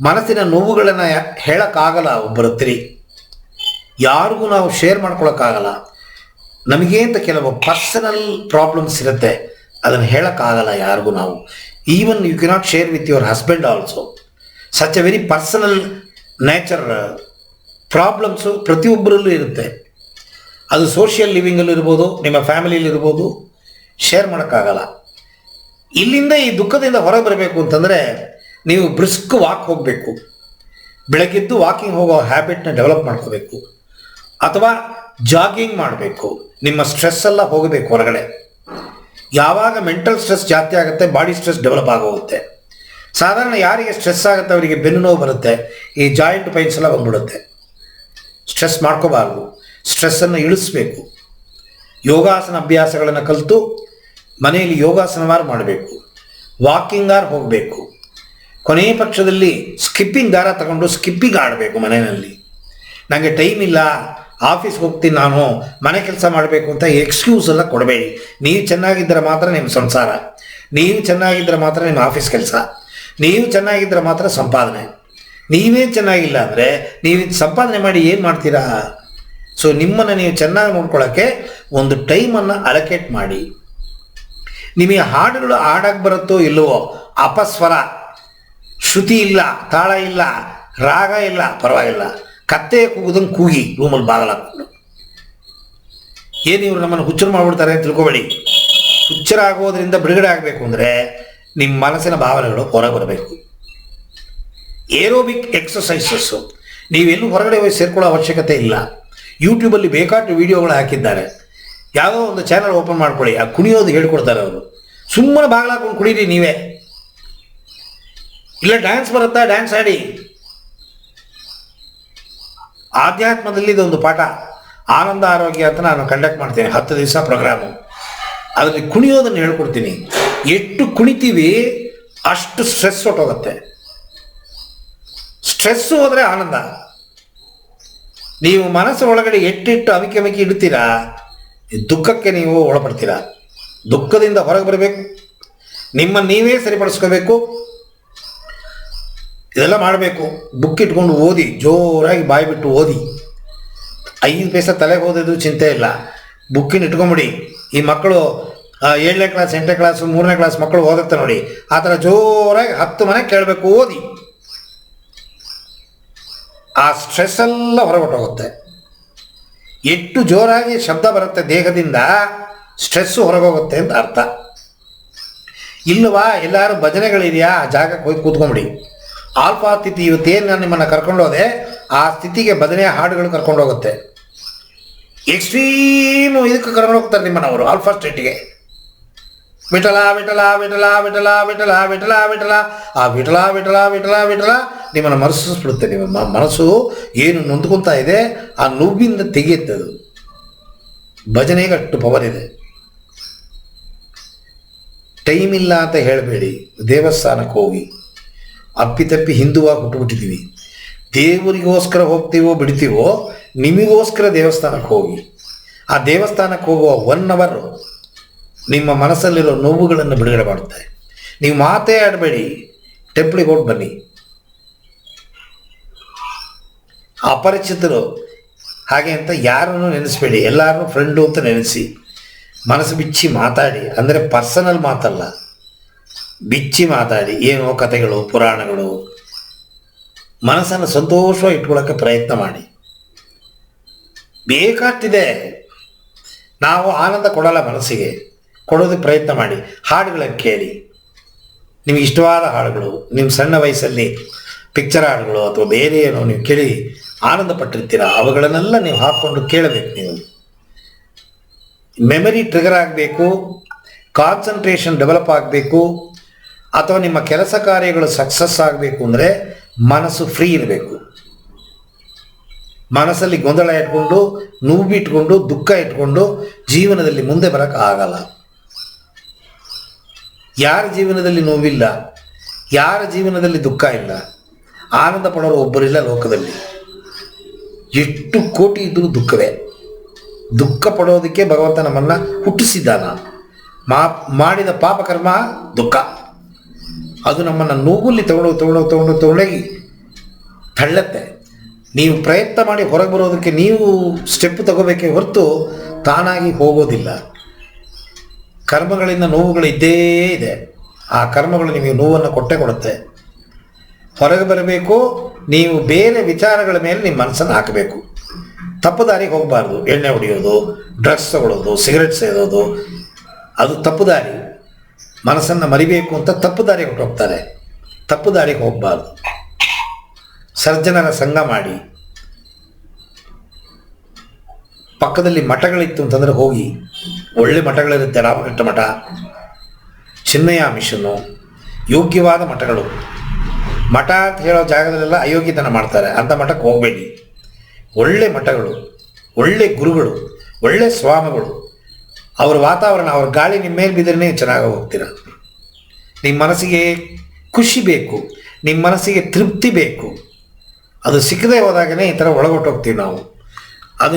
ಮನಸ್ಸಿನ ನೋವುಗಳನ್ನು ಹೇಳೋಕ್ಕಾಗಲ್ಲ ಒಬ್ಬರ ಹತ್ರ, ಯಾರಿಗೂ ನಾವು ಶೇರ್ ಮಾಡ್ಕೊಳಕ್ಕಾಗಲ್ಲ. ನಮಗೆ ಅಂತ ಕೆಲವು ಪರ್ಸನಲ್ ಪ್ರಾಬ್ಲಮ್ಸ್ ಇರುತ್ತೆ, ಅದನ್ನು ಹೇಳೋಕ್ಕಾಗಲ್ಲ ಯಾರಿಗೂ ನಾವು. Even you cannot share with your husband also. Such a very personal nature problems ಪ್ರತಿಯೊಬ್ಬರಲ್ಲೂ ಇರುತ್ತೆ. ಅದು ಸೋಷಿಯಲ್ ಲಿವಿಂಗಲ್ಲಿರ್ಬೋದು, ನಿಮ್ಮ ಫ್ಯಾಮಿಲಿಯಲ್ಲಿರ್ಬೋದು, ಶೇರ್ ಮಾಡೋಕ್ಕಾಗಲ್ಲ. ಇಲ್ಲಿಂದ ಈ ದುಃಖದಿಂದ ಹೊರಗೆ ಬರಬೇಕು ಅಂತಂದರೆ ನೀವು ಬ್ರಿಸ್ಕ್ ವಾಕ್ ಹೋಗಬೇಕು. ಬೆಳಗ್ಗೆದ್ದು ವಾಕಿಂಗ್ ಹೋಗೋ ಹ್ಯಾಬಿಟ್ನ ಡೆವಲಪ್ ಮಾಡ್ಕೋಬೇಕು, ಅಥವಾ ಜಾಗಿಂಗ್ ಮಾಡಬೇಕು. ನಿಮ್ಮ ಸ್ಟ್ರೆಸ್ ಎಲ್ಲ ಹೋಗಬೇಕು ಹೊರಗಡೆ. ಯಾವಾಗ ಮೆಂಟಲ್ ಸ್ಟ್ರೆಸ್ ಜಾಸ್ತಿ ಆಗುತ್ತೆ, ಬಾಡಿ ಸ್ಟ್ರೆಸ್ ಡೆವಲಪ್ ಆಗೋಗುತ್ತೆ. ಸಾಧಾರಣ ಯಾರಿಗೆ ಸ್ಟ್ರೆಸ್ ಆಗುತ್ತೆ ಅವರಿಗೆ ಬೆನ್ನು ನೋವು ಬರುತ್ತೆ, ಈ ಜಾಯಿಂಟ್ ಪೈನ್ಸ್ ಎಲ್ಲ ಬಂದ್ಬಿಡುತ್ತೆ. ಸ್ಟ್ರೆಸ್ ಮಾಡ್ಕೋಬಾರ್ದು, ಸ್ಟ್ರೆಸ್ಸನ್ನು ಇಳಿಸ್ಬೇಕು. ಯೋಗಾಸನ ಅಭ್ಯಾಸಗಳನ್ನು ಕಲಿತು ಮನೆಯಲ್ಲಿ ಯೋಗಾಸನವಾರು ಮಾಡಬೇಕು, ವಾಕಿಂಗಾರು ಹೋಗಬೇಕು. ಕೊನೆಯ ಪಕ್ಷದಲ್ಲಿ ಸ್ಕಿಪ್ಪಿಂಗ್ ದಾರ ತಗೊಂಡು ಸ್ಕಿಪ್ಪಿಂಗ್ ಆಡಬೇಕು ಮನೆಯಲ್ಲಿ. ನನಗೆ ಟೈಮ್ ಇಲ್ಲ, ಆಫೀಸ್ಗೆ ಹೋಗ್ತೀನಿ ನಾನು, ಮನೆ ಕೆಲಸ ಮಾಡಬೇಕು ಅಂತ ಎಕ್ಸ್ಕ್ಯೂಸ್ ಎಲ್ಲ ಕೊಡಬೇಡಿ. ನೀವು ಚೆನ್ನಾಗಿದ್ದರೆ ಮಾತ್ರ ನಿಮ್ಮ ಸಂಸಾರ, ನೀವು ಚೆನ್ನಾಗಿದ್ದರೆ ಮಾತ್ರ ನಿಮ್ಮ ಆಫೀಸ್ ಕೆಲಸ, ನೀವು ಚೆನ್ನಾಗಿದ್ದರೆ ಮಾತ್ರ ಸಂಪಾದನೆ. ನೀವೇ ಚೆನ್ನಾಗಿಲ್ಲ ಅಂದರೆ ನೀವು ಸಂಪಾದನೆ ಮಾಡಿ ಏನು ಮಾಡ್ತೀರಾ? ಸೊ ನಿಮ್ಮನ್ನು ನೀವು ಚೆನ್ನಾಗಿ ನೋಡ್ಕೊಳ್ಳೋಕ್ಕೆ ಒಂದು ಟೈಮನ್ನು ಅಲೋಕೇಟ್ ಮಾಡಿ. ನಿಮಗೆ ಹಾಡುಗಳು ಹಾಡಕ್ಕೆ ಬರುತ್ತೋ ಇಲ್ಲವೋ, ಅಪಸ್ವರ, ಶ್ರುತಿ ಇಲ್ಲ, ತಾಳ ಇಲ್ಲ, ರಾಗ ಇಲ್ಲ, ಪರವಾಗಿಲ್ಲ, ಕತ್ತೆ ಕೂಗುದಂಗೆ ಕೂಗಿ ರೂಮಲ್ಲಿ ಬಾಗಲಾಕೊಂಡು. ಏನು ಇವರು ನಮ್ಮನ್ನು ಹುಚ್ಚರು ಮಾಡಿಬಿಡ್ತಾರೆ ಅಂತ ತಿಳ್ಕೊಬೇಡಿ. ಹುಚ್ಚರ ಆಗೋದ್ರಿಂದ ಬಿಡುಗಡೆ ಆಗಬೇಕು ಅಂದರೆ ನಿಮ್ಮ ಮನಸ್ಸಿನ ಭಾವನೆಗಳು ಹೊರಗೆ ಬರಬೇಕು. ಏರೋಬಿಕ್ ಎಕ್ಸಸೈಸಸ್ಸು ನೀವೆಲ್ಲೂ ಹೊರಗಡೆ ಹೋಗಿ ಸೇರ್ಕೊಳ್ಳೋ ಅವಶ್ಯಕತೆ ಇಲ್ಲ. ಯೂಟ್ಯೂಬಲ್ಲಿ ಬೇಕಾಷ್ಟು ವೀಡಿಯೋಗಳು ಹಾಕಿದ್ದಾರೆ. ಯಾವುದೋ ಒಂದು ಚಾನಲ್ ಓಪನ್ ಮಾಡ್ಕೊಳ್ಳಿ, ಆ ಕುಣಿಯೋದು ಹೇಳ್ಕೊಡ್ತಾರೆ ಅವರು. ಸುಮ್ಮನೆ ಬಾಗಿಲಾಕೊಂಡು ಕುಡೀರಿ ನೀವೇ. ಇಲ್ಲ ಡ್ಯಾನ್ಸ್ ಬರುತ್ತಾ, ಡ್ಯಾನ್ಸ್ ಆಡಿ. ಆಧ್ಯಾತ್ಮದಲ್ಲಿ ಇದೊಂದು ಪಾಠ, ಆನಂದ ಆರೋಗ್ಯ ಅಂತ ನಾನು ಕಂಡಕ್ಟ್ ಮಾಡ್ತೇನೆ, 10 ದಿವಸ ಪ್ರೋಗ್ರಾಮು. ಅದರಲ್ಲಿ ಕುಣಿಯೋದನ್ನು ಹೇಳ್ಕೊಡ್ತೀನಿ. ಎಷ್ಟು ಕುಣಿತೀವಿ ಅಷ್ಟು ಸ್ಟ್ರೆಸ್ ಹೊಟ್ಟೋಗುತ್ತೆ. ಸ್ಟ್ರೆಸ್ಸು ಹೋದರೆ ಆನಂದ. ನೀವು ಮನಸ್ಸು ಒಳಗಡೆ ಎಟ್ಟಿಟ್ಟು ಅಮಿಕೆ ಇಡ್ತೀರಾ, ದುಃಖಕ್ಕೆ ನೀವು ಒಳಪಡ್ತೀರಾ. ದುಃಖದಿಂದ ಹೊರಗೆ ಬರಬೇಕು, ನಿಮ್ಮನ್ನು ನೀವೇ ಸರಿಪಡಿಸ್ಕೋಬೇಕು. ಇದೆಲ್ಲ ಮಾಡಬೇಕು. ಬುಕ್ ಇಟ್ಕೊಂಡು ಓದಿ, ಜೋರಾಗಿ ಬಾಯಿ ಬಿಟ್ಟು ಓದಿ. 5 ಪೈಸೆ ತಲೆಗೆ ಓದಿದ್ರು ಚಿಂತೆ ಇಲ್ಲ, ಬುಕ್ಕಿನ ಇಟ್ಕೊಂಬಿಡಿ. ಈ ಮಕ್ಕಳು 7ನೇ ಕ್ಲಾಸ್ 8ನೇ ಕ್ಲಾಸ್ 3ನೇ ಕ್ಲಾಸ್ ಮಕ್ಕಳು ಓದುತ್ತೆ ನೋಡಿ, ಆ ಥರ ಜೋರಾಗಿ 10 ಮನೆ ಕೇಳಬೇಕು, ಓದಿ. ಆ ಸ್ಟ್ರೆಸ್ ಎಲ್ಲ ಹೊರಗೊಟ್ಟೋಗುತ್ತೆ. ಎಷ್ಟು ಜೋರಾಗಿ ಶಬ್ದ ಬರುತ್ತೆ ದೇಹದಿಂದ, ಸ್ಟ್ರೆಸ್ಸು ಹೊರಗೋಗುತ್ತೆ ಅಂತ ಅರ್ಥ. ಇಲ್ಲವಾ ಎಲ್ಲರೂ ಭಜನೆಗಳಿದೆಯಾ, ಆ ಜಾಗಕ್ಕೆ ಹೋಗಿ ಕೂತ್ಕೊಂಬಿಡಿ. ಆಲ್ಫಾ ಸ್ಥಿತಿ, ಇವತ್ತೇನು ನಾನು ನಿಮ್ಮನ್ನು ಕರ್ಕೊಂಡೋದೆ ಆ ಸ್ಥಿತಿಗೆ ಭಜನೆಯ ಹಾಡುಗಳು ಕರ್ಕೊಂಡೋಗುತ್ತೆ. ಎಕ್ಸ್ಟ್ರೀಮು ಇದಕ್ಕೆ ಕರ್ಕೊಂಡು ಹೋಗ್ತಾರೆ ನಿಮ್ಮನ್ನವರು, ಆಲ್ಫಾ ಸ್ಟೇಟಿಗೆ. ವಿಠಲ ವಿಠಲ ವಿಠಲ ವಿಠಲ ವಿಠಲ ವಿಠಲ ವಿಠಲ, ಆ ವಿಠಲ ವಿಠಲ ವಿಠಲ ವಿಠಲ ನಿಮ್ಮನ್ನು ಮರೆಸಿಸ್ಬಿಡುತ್ತೆ. ನಿಮ್ಮ ಮನಸ್ಸು ಏನು ನೊಂದ್ಕೊತಾ ಇದೆ ಆ ನೋವಿಂದ ತೆಗೆಯುತ್ತೆ. ಅದು ಭಜನೆಗೆ ಅಷ್ಟು ಪವರ್ ಇದೆ. ಟೈಮ್ ಇಲ್ಲ ಅಂತ ಹೇಳಬೇಡಿ, ದೇವಸ್ಥಾನಕ್ಕೆ ಹೋಗಿ. ಅಪ್ಪಿತಪ್ಪಿ ಹಿಂದುವಾಗಿ ಹುಟ್ಟುಬಿಟ್ಟಿದ್ದೀವಿ. ದೇವರಿಗೋಸ್ಕರ ಹೋಗ್ತೀವೋ ಬಿಡ್ತೀವೋ, ನಿಮಗೋಸ್ಕರ ದೇವಸ್ಥಾನಕ್ಕೆ ಹೋಗಿ. ಆ ದೇವಸ್ಥಾನಕ್ಕೆ ಹೋಗುವ 1 ಅವರ್ ನಿಮ್ಮ ಮನಸ್ಸಲ್ಲಿರೋ ನೋವುಗಳನ್ನು ಬಿಡುಗಡೆ ಮಾಡುತ್ತೆ. ನೀವು ಮಾತೇ ಆಡಬೇಡಿ, ಟೆಂಪ್ಲಿಗೆ ಹೋಗಿ ಬನ್ನಿ. ಅಪರಿಚಿತರು ಹಾಗೆ ಅಂತ ಯಾರನ್ನು ನೆನೆಸ್ಬೇಡಿ, ಎಲ್ಲರನ್ನೂ ಫ್ರೆಂಡು ಅಂತ ನೆನೆಸಿ ಮನಸ್ಸು ಬಿಚ್ಚಿ ಮಾತಾಡಿ. ಅಂದರೆ ಪರ್ಸನಲ್ ಮಾತಲ್ಲ, ಬಿಚ್ಚಿ ಮಾತಾಡಿ. ಏನೋ ಕಥೆಗಳು, ಪುರಾಣಗಳು, ಮನಸ್ಸನ್ನು ಸಂತೋಷವಾಗಿ ಇಟ್ಕೊಳ್ಳೋಕ್ಕೆ ಪ್ರಯತ್ನ ಮಾಡಿ. ಬೇಕಾಗ್ತಿದೆ, ನಾವು ಆನಂದ ಕೊಡಲ್ಲ ಮನಸ್ಸಿಗೆ, ಕೊಡೋದಕ್ಕೆ ಪ್ರಯತ್ನ ಮಾಡಿ. ಹಾಡುಗಳನ್ನು ಕೇಳಿ, ನಿಮಗೆ ಇಷ್ಟವಾದ ಹಾಡುಗಳು, ನಿಮ್ಮ ಸಣ್ಣ ವಯಸ್ಸಲ್ಲಿ ಪಿಕ್ಚರ್ ಹಾಡುಗಳು ಅಥವಾ ಬೇರೆ ಏನೋ ನೀವು ಕೇಳಿ ಆನಂದ ಪಟ್ಟಿರ್ತೀರ, ಅವುಗಳನ್ನೆಲ್ಲ ನೀವು ಹಾಕ್ಕೊಂಡು ಕೇಳಬೇಕು. ನೀವು ಮೆಮರಿ ಟ್ರಿಗರ್ ಆಗಬೇಕು, ಕಾನ್ಸಂಟ್ರೇಷನ್ ಡೆವಲಪ್ ಆಗಬೇಕು, ಅಥವಾ ನಿಮ್ಮ ಕೆಲಸ ಕಾರ್ಯಗಳು ಸಕ್ಸಸ್ ಆಗಬೇಕು ಅಂದರೆ ಮನಸ್ಸು ಫ್ರೀ ಇರಬೇಕು. ಮನಸ್ಸಲ್ಲಿ ಗೊಂದಲ ಇಟ್ಕೊಂಡು, ನೋವಿಟ್ಕೊಂಡು, ದುಃಖ ಇಟ್ಕೊಂಡು ಜೀವನದಲ್ಲಿ ಮುಂದೆ ಬರೋಕ್ಕೆ ಆಗಲ್ಲ. ಯಾರ ಜೀವನದಲ್ಲಿ ನೋವಿಲ್ಲ, ಯಾರ ಜೀವನದಲ್ಲಿ ದುಃಖ ಇಲ್ಲ, ಆನಂದ ಪಡೋರು ಒಬ್ಬರಿಲ್ಲ ಲೋಕದಲ್ಲಿ. ಎಷ್ಟು ಕೋಟಿ ಇದ್ದರೂ ದುಃಖವೇ. ದುಃಖ ಪಡೋದಕ್ಕೆ ಭಗವಂತ ನಮ್ಮನ್ನು ಹುಟ್ಟಿಸಿದ್ದಾನ. ಮಾಡಿದ ಪಾಪಕರ್ಮ ದುಃಖ, ಅದು ನಮ್ಮನ್ನು ನೋವಲ್ಲಿ ತಗೊಂಡೋಗಿ ತಳ್ಳತ್ತೆ. ನೀವು ಪ್ರಯತ್ನ ಮಾಡಿ ಹೊರಗೆ ಬರೋದಕ್ಕೆ ನೀವು ಸ್ಟೆಪ್ ತಗೋಬೇಕೇ ಹೊರತು ತಾನಾಗಿ ಹೋಗೋದಿಲ್ಲ. ಕರ್ಮಗಳಿಂದ ನೋವುಗಳು ಇದ್ದೇ ಇದೆ. ಆ ಕರ್ಮಗಳು ನಿಮಗೆ ನೋವನ್ನು ಕೊಟ್ಟೇ ಕೊಡುತ್ತೆ. ಹೊರಗೆ ಬರಬೇಕು, ನೀವು ಬೇರೆ ವಿಚಾರಗಳ ಮೇಲೆ ನಿಮ್ಮ ಮನಸ್ಸನ್ನು ಹಾಕಬೇಕು. ತಪ್ಪು ದಾರಿಗೆ ಹೋಗಬಾರ್ದು. ಎಣ್ಣೆ ಹೊಡೆಯೋದು, ಡ್ರಗ್ಸ್ ತಗೊಳ್ಳೋದು, ಸಿಗರೆಟ್ ಸೇದೋದು, ಅದು ತಪ್ಪು ದಾರಿ. ಮನಸ್ಸನ್ನು ಮರಿಬೇಕು ಅಂತ ತಪ್ಪು ದಾರಿಗೆ ಹೊರಟೋಗ್ತಾರೆ. ತಪ್ಪು ದಾರಿಗೆ ಹೋಗಬಾರ್ದು. ಸರ್ಜನರ ಸಂಘ ಮಾಡಿ, ಪಕ್ಕದಲ್ಲಿ ಮಠಗಳಿತ್ತು ಅಂತಂದರೆ ಹೋಗಿ. ಒಳ್ಳೆ ಮಠಗಳಿರುತ್ತೆ. ರಾಮಕೃಷ್ಣ ಮಠ, ಚಿನ್ನಯ್ಯ ಮಿಷನ್ನು, ಯೋಗ್ಯವಾದ ಮಠಗಳು. ಮಠ ಅಂತ ಹೇಳೋ ಜಾಗದಲ್ಲೆಲ್ಲ ಅಯೋಗ್ಯತನ ಮಾಡ್ತಾರೆ. ಅಂಥ ಮಠಕ್ಕೆ ಹೋಗಬೇಡಿ. ಒಳ್ಳೆ ಮಠಗಳು, ಒಳ್ಳೆ ಗುರುಗಳು, ಒಳ್ಳೆ ಸ್ವಾಮಿಗಳು, ಅವ್ರ ವಾತಾವರಣ, ಅವ್ರ ಗಾಳಿ ನಿಮ್ಮ ಮೇಲೆ ಬಿದ್ದರೆ ನೀವು ಚೆನ್ನಾಗಿ ಹೋಗ್ತೀರ. ನಿಮ್ಮ ಮನಸ್ಸಿಗೆ ಖುಷಿ ಬೇಕು, ನಿಮ್ಮ ಮನಸ್ಸಿಗೆ ತೃಪ್ತಿ ಬೇಕು. ಅದು ಸಿಕ್ಕದೆ ಹೋದಾಗಲೇ ಈ ಥರ ಒಳಗೊಟ್ಟೋಗ್ತೀವಿ ನಾವು. ಅದು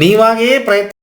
ನೀವಾಗೇ ಪ್ರಯತ್ನ